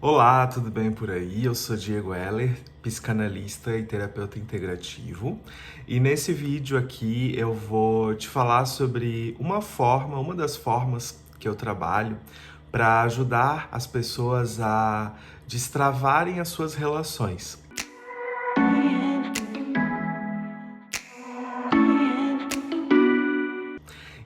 Olá, tudo bem por aí? Eu sou Diego Heller, psicanalista e terapeuta integrativo. E nesse vídeo aqui eu vou te falar sobre uma das formas que eu trabalho para ajudar as pessoas a destravarem as suas relações.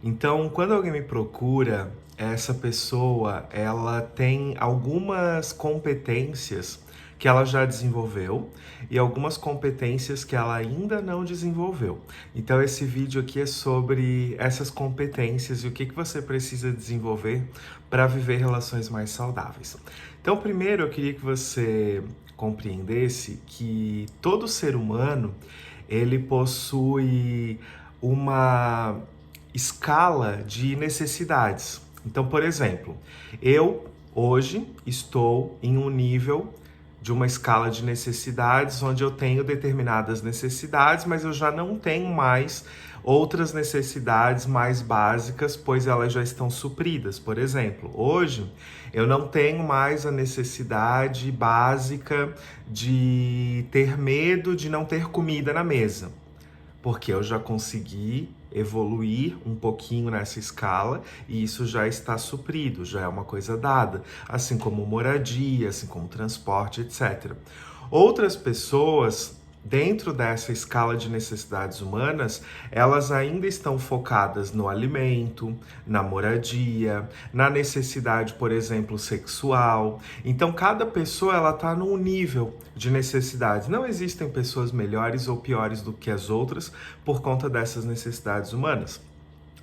Então, quando alguém me procura, essa pessoa, ela tem algumas competências que ela já desenvolveu e algumas competências que ela ainda não desenvolveu. Então, esse vídeo aqui é sobre essas competências e o que você precisa desenvolver para viver relações mais saudáveis. Então, primeiro, eu queria que você compreendesse que todo ser humano, ele possui uma escala de necessidades. Então, por exemplo, eu hoje estou em um nível de uma escala de necessidades onde eu tenho determinadas necessidades, mas eu já não tenho mais outras necessidades mais básicas, pois elas já estão supridas. Por exemplo, hoje eu não tenho mais a necessidade básica de ter medo de não ter comida na mesa, porque eu já consegui evoluir um pouquinho nessa escala e isso já está suprido, já é uma coisa dada, assim como moradia, assim como transporte, etc. Outras pessoas, dentro dessa escala de necessidades humanas, elas ainda estão focadas no alimento, na moradia, na necessidade, por exemplo, sexual. Então, cada pessoa ela está num nível de necessidades. Não existem pessoas melhores ou piores do que as outras por conta dessas necessidades humanas.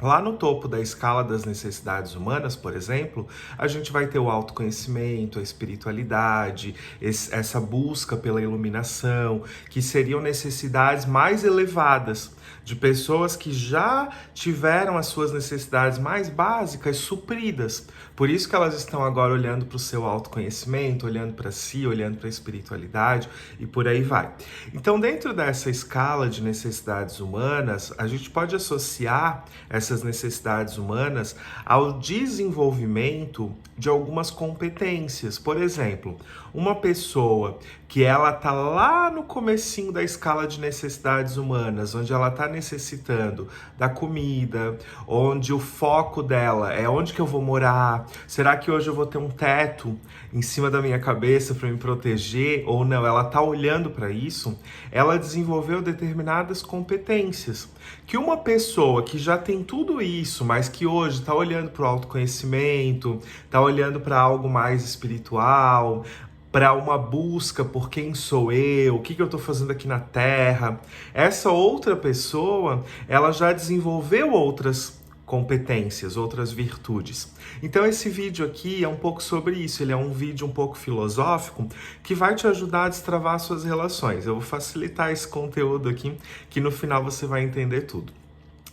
Lá no topo da escala das necessidades humanas, por exemplo, a gente vai ter o autoconhecimento, a espiritualidade, essa busca pela iluminação, que seriam necessidades mais elevadas de pessoas que já tiveram as suas necessidades mais básicas supridas. Por isso que elas estão agora olhando para o seu autoconhecimento, olhando para si, olhando para a espiritualidade e por aí vai. Então, dentro dessa escala de necessidades humanas, a gente pode associar essas necessidades humanas ao desenvolvimento de algumas competências. Por exemplo, uma pessoa que ela tá lá no comecinho da escala de necessidades humanas, onde ela tá necessitando da comida, onde o foco dela é onde que eu vou morar, será que hoje eu vou ter um teto em cima da minha cabeça para me proteger ou não? Ela tá olhando para isso, ela desenvolveu determinadas competências que uma pessoa que já tem tudo isso, mas que hoje está olhando para o autoconhecimento, está olhando para algo mais espiritual, para uma busca por quem sou eu, o que eu estou fazendo aqui na Terra. Essa outra pessoa, ela já desenvolveu outras competências, outras virtudes. Então esse vídeo aqui é um pouco sobre isso, ele é um vídeo um pouco filosófico que vai te ajudar a destravar suas relações. Eu vou facilitar esse conteúdo aqui, que no final você vai entender tudo.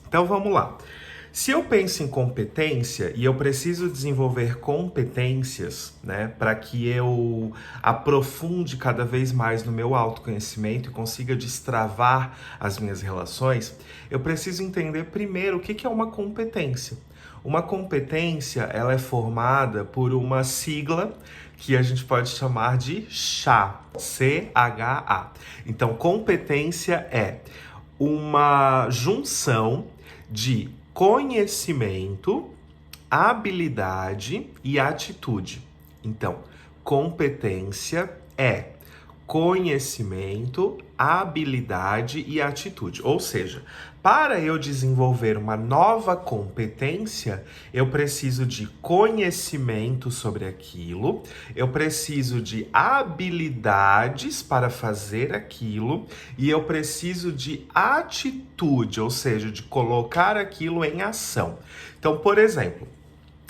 Então vamos lá. Se eu penso em competência e eu preciso desenvolver competências, né, para que eu aprofunde cada vez mais no meu autoconhecimento e consiga destravar as minhas relações, eu preciso entender primeiro o que é uma competência. Uma competência, ela é formada por uma sigla que a gente pode chamar de CHA, C-H-A. Então, competência é uma junção de conhecimento, habilidade e atitude. Então, competência é conhecimento, habilidade e atitude. Ou seja, para eu desenvolver uma nova competência, eu preciso de conhecimento sobre aquilo, eu preciso de habilidades para fazer aquilo e eu preciso de atitude, ou seja, de colocar aquilo em ação. Então, por exemplo,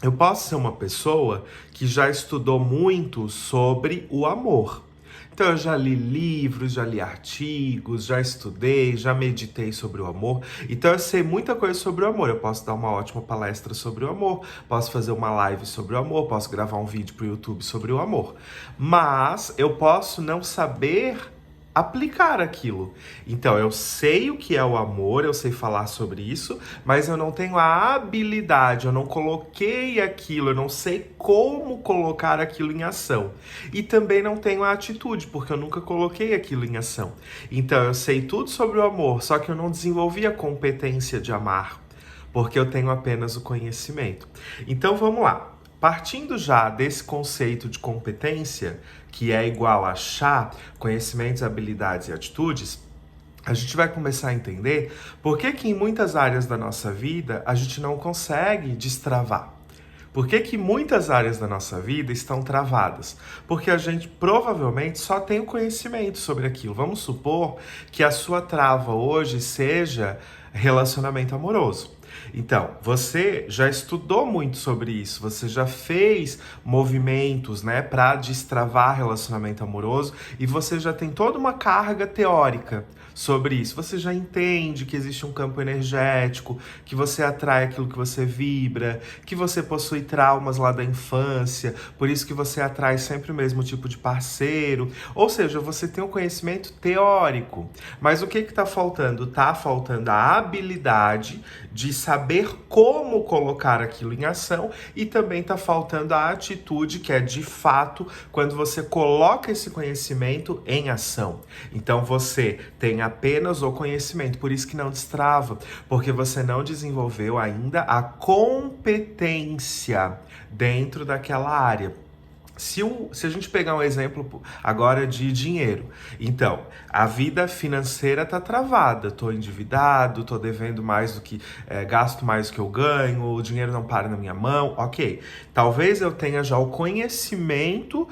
eu posso ser uma pessoa que já estudou muito sobre o amor. Então eu já li livros, já li artigos, já estudei, já meditei sobre o amor. Então eu sei muita coisa sobre o amor. Eu posso dar uma ótima palestra sobre o amor, posso fazer uma live sobre o amor, posso gravar um vídeo para o YouTube sobre o amor. Mas eu posso não saber aplicar aquilo. Então, eu sei o que é o amor, eu sei falar sobre isso, mas eu não tenho a habilidade, eu não coloquei aquilo, eu não sei como colocar aquilo em ação. E também não tenho a atitude, porque eu nunca coloquei aquilo em ação. Então, eu sei tudo sobre o amor, só que eu não desenvolvi a competência de amar, porque eu tenho apenas o conhecimento. Então, vamos lá. Partindo já desse conceito de competência, que é igual a chá, conhecimentos, habilidades e atitudes, a gente vai começar a entender por que que em muitas áreas da nossa vida a gente não consegue destravar. Por que que muitas áreas da nossa vida estão travadas? Porque a gente provavelmente só tem o conhecimento sobre aquilo. Vamos supor que a sua trava hoje seja relacionamento amoroso. Então, você já estudou muito sobre isso, você já fez movimentos, né, para destravar relacionamento amoroso e você já tem toda uma carga teórica sobre isso. Você já entende que existe um campo energético, que você atrai aquilo que você vibra, que você possui traumas lá da infância, por isso que você atrai sempre o mesmo tipo de parceiro. Ou seja, você tem um conhecimento teórico. Mas o que está faltando? Está faltando a habilidade de saber como colocar aquilo em ação e também está faltando a atitude, que é de fato quando você coloca esse conhecimento em ação. Então você tem apenas o conhecimento, por isso que não destrava, porque você não desenvolveu ainda a competência dentro daquela área. Se a gente pegar um exemplo agora de dinheiro, então, a vida financeira tá travada, tô endividado, tô devendo mais do que, gasto mais do que eu ganho, o dinheiro não para na minha mão, ok. Talvez eu tenha já o conhecimento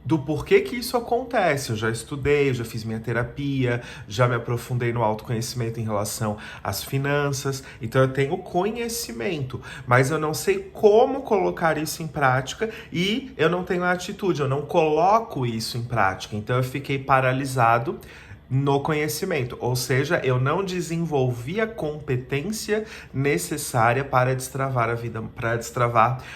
do porquê que isso acontece. Eu já estudei, eu já fiz minha terapia, já me aprofundei no autoconhecimento em relação às finanças, então eu tenho conhecimento, mas eu não sei como colocar isso em prática e eu não tenho a atitude, eu não coloco isso em prática, então eu fiquei paralisado no conhecimento, ou seja, eu não desenvolvi a competência necessária para destravar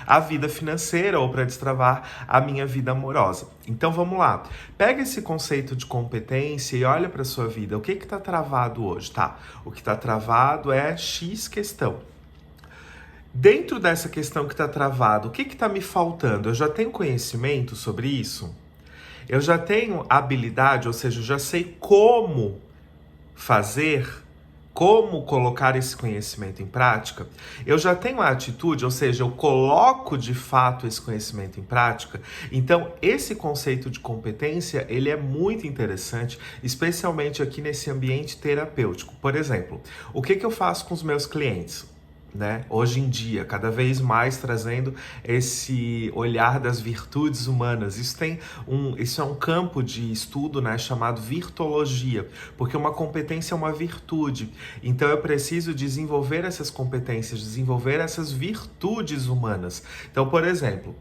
a vida financeira ou para destravar a minha vida amorosa. Então vamos lá, pega esse conceito de competência e olha para sua vida. O que está travado hoje? Tá, o que está travado é X questão. Dentro dessa questão que está travado, o que está me faltando? Eu já tenho conhecimento sobre isso? Eu já tenho habilidade, ou seja, eu já sei como fazer, como colocar esse conhecimento em prática. Eu já tenho a atitude, ou seja, eu coloco de fato esse conhecimento em prática. Então, esse conceito de competência, ele é muito interessante, especialmente aqui nesse ambiente terapêutico. Por exemplo, o que eu faço com os meus clientes? Né? Hoje em dia, cada vez mais trazendo esse olhar das virtudes humanas. Isso é um campo de estudo, né, chamado virtologia, porque uma competência é uma virtude. Então eu preciso desenvolver essas competências, desenvolver essas virtudes humanas. Então, por exemplo,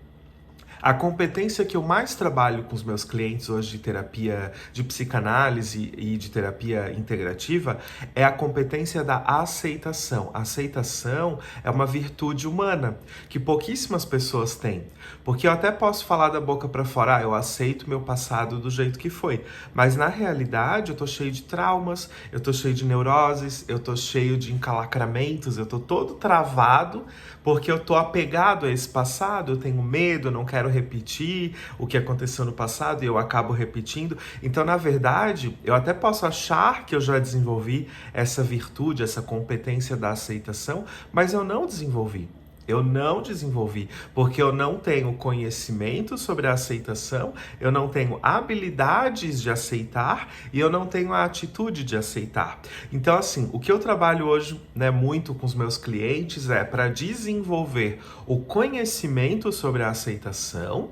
a competência que eu mais trabalho com os meus clientes hoje de terapia de psicanálise e de terapia integrativa é a competência da aceitação. A aceitação é uma virtude humana que pouquíssimas pessoas têm. Porque eu até posso falar da boca para fora, eu aceito meu passado do jeito que foi. Mas na realidade eu tô cheio de traumas, eu tô cheio de neuroses, eu tô cheio de encalacramentos, eu tô todo travado porque eu tô apegado a esse passado, eu tenho medo, eu não quero repetir o que aconteceu no passado e eu acabo repetindo. Então, na verdade, eu até posso achar que eu já desenvolvi essa virtude, essa competência da aceitação, mas eu não desenvolvi. Eu não desenvolvi, porque eu não tenho conhecimento sobre a aceitação, eu não tenho habilidades de aceitar e eu não tenho a atitude de aceitar. Então, assim, o que eu trabalho hoje, né, muito com os meus clientes é para desenvolver o conhecimento sobre a aceitação,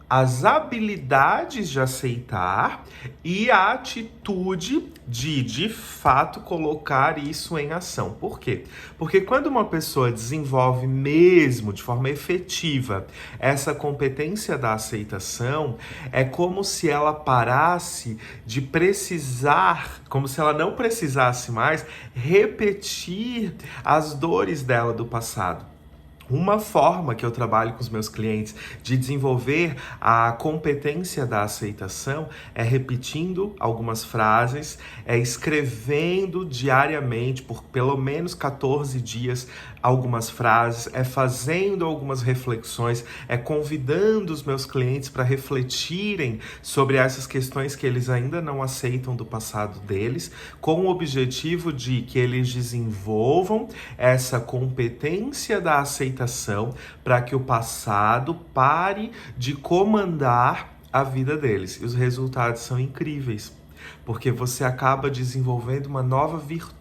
as habilidades de aceitar e a atitude de fato, colocar isso em ação. Por quê? Porque quando uma pessoa desenvolve mesmo, de forma efetiva, essa competência da aceitação, é como se ela parasse de precisar, como se ela não precisasse mais repetir as dores dela do passado. Uma forma que eu trabalho com os meus clientes de desenvolver a competência da aceitação é repetindo algumas frases, é escrevendo diariamente por pelo menos 14 dias algumas frases, é fazendo algumas reflexões, é convidando os meus clientes para refletirem sobre essas questões que eles ainda não aceitam do passado deles, com o objetivo de que eles desenvolvam essa competência da aceitação para que o passado pare de comandar a vida deles. E os resultados são incríveis, porque você acaba desenvolvendo uma nova virtude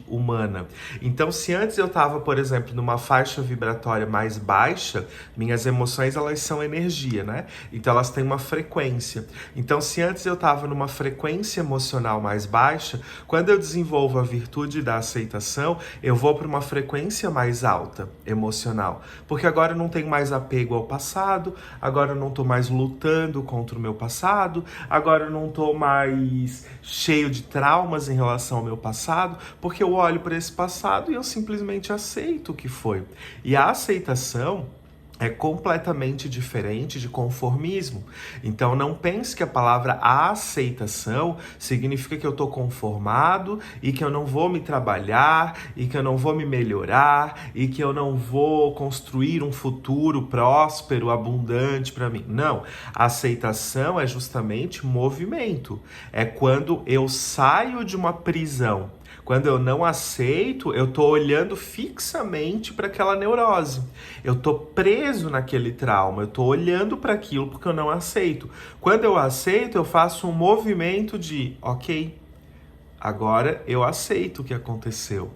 humana. Então, se antes eu estava, por exemplo, numa faixa vibratória mais baixa, minhas emoções, elas são energia, né? Então, elas têm uma frequência. Então, se antes eu estava numa frequência emocional mais baixa, quando eu desenvolvo a virtude da aceitação, eu vou para uma frequência mais alta, emocional. Porque agora eu não tenho mais apego ao passado, agora eu não estou mais lutando contra o meu passado, agora eu não estou mais cheio de traumas em relação ao meu passado, porque eu olho para esse passado e eu simplesmente aceito o que foi. E a aceitação é completamente diferente de conformismo. Então não pense que a palavra aceitação significa que eu estou conformado e que eu não vou me trabalhar e que eu não vou me melhorar e que eu não vou construir um futuro próspero, abundante para mim. Não, a aceitação é justamente movimento. É quando eu saio de uma prisão. Quando eu não aceito, eu tô olhando fixamente para aquela neurose. Eu tô preso naquele trauma, eu tô olhando para aquilo porque eu não aceito. Quando eu aceito, eu faço um movimento de, ok, agora eu aceito o que aconteceu.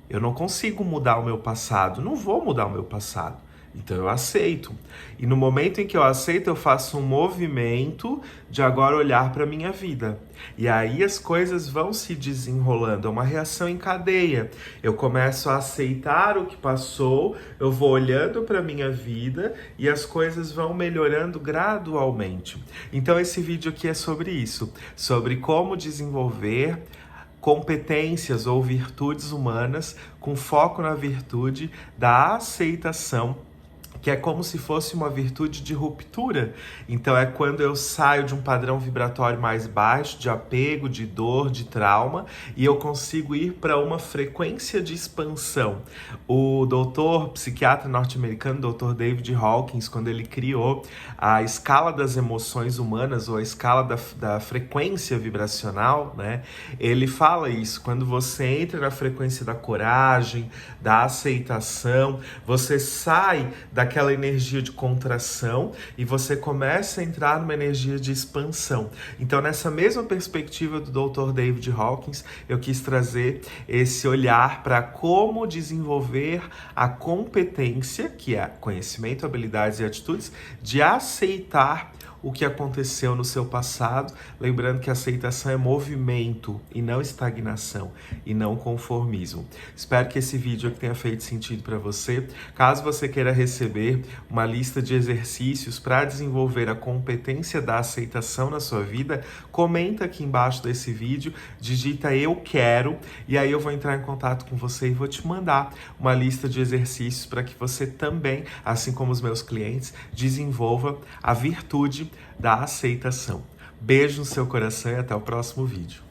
Eu não consigo mudar o meu passado, não vou mudar o meu passado. Então eu aceito. E no momento em que eu aceito, eu faço um movimento de agora olhar para a minha vida. E aí as coisas vão se desenrolando, é uma reação em cadeia. Eu começo a aceitar o que passou, eu vou olhando para a minha vida e as coisas vão melhorando gradualmente. Então esse vídeo aqui é sobre isso, sobre como desenvolver competências ou virtudes humanas com foco na virtude da aceitação, que é como se fosse uma virtude de ruptura. Então é quando eu saio de um padrão vibratório mais baixo, de apego, de dor, de trauma, e eu consigo ir para uma frequência de expansão. O doutor psiquiatra norte-americano, Dr. David Hawkins, quando ele criou a escala das emoções humanas, ou a escala da frequência vibracional, né? Ele fala isso, quando você entra na frequência da coragem, da aceitação, você sai daquela energia de contração e você começa a entrar numa energia de expansão. Então, nessa mesma perspectiva do Dr. David Hawkins, eu quis trazer esse olhar para como desenvolver a competência, que é conhecimento, habilidades e atitudes, de aceitar o que aconteceu no seu passado, lembrando que a aceitação é movimento e não estagnação e não conformismo. Espero que esse vídeo aqui tenha feito sentido para você. Caso você queira receber uma lista de exercícios para desenvolver a competência da aceitação na sua vida, comenta aqui embaixo desse vídeo, digita eu quero e aí eu vou entrar em contato com você e vou te mandar uma lista de exercícios para que você também, assim como os meus clientes, desenvolva a virtude da aceitação. Beijo no seu coração e até o próximo vídeo.